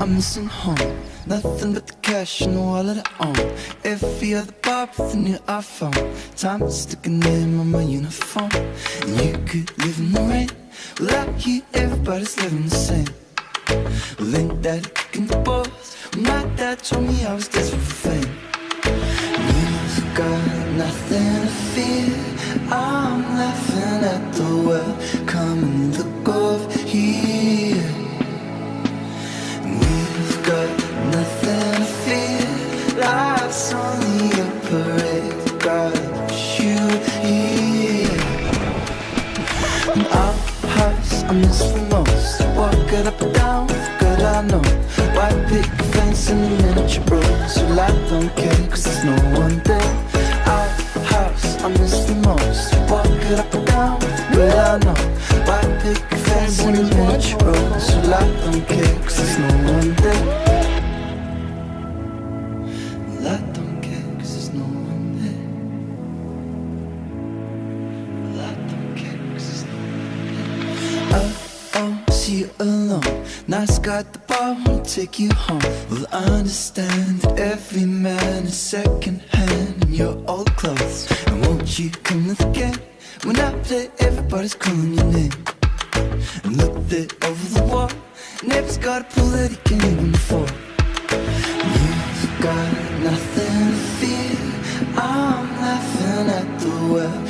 I'm missing home. Nothing but the cash and the wallet I own. Every other bar with a new iPhone. Time is sticking in my uniform. And you could live in the rain. Without you, everybody's living the same. Well, ain't that a kick in the balls? When my dad told me I was desperate for fame. You've got nothing to fear. I'm laughing at the world. Come and look over here. We've got nothing to fear. Life's only a parade. Gotta push you here. In our house, I miss the most. Walk it up and down with the girl I know. White picket fence and a miniature road. So I don't care, cause there's no one there. Our house, I miss the most. Walk it up and down with the girl I know. White picket fence and a miniature road. So I don't care, cause there's no one there. Well, I don't care, cause there's no one there. Well, I don't care, cause there's no one there. Oh, see you alone. Nice guy at the bar, wanna take you home. Well, I understand that every man is second hand in your old clothes. And won't you come to the game? When I play, everybody's calling your name. And look there over the wall. Neighbor's got a pool that he can't even afford. You've got nothing to fear. I'm laughing at the world.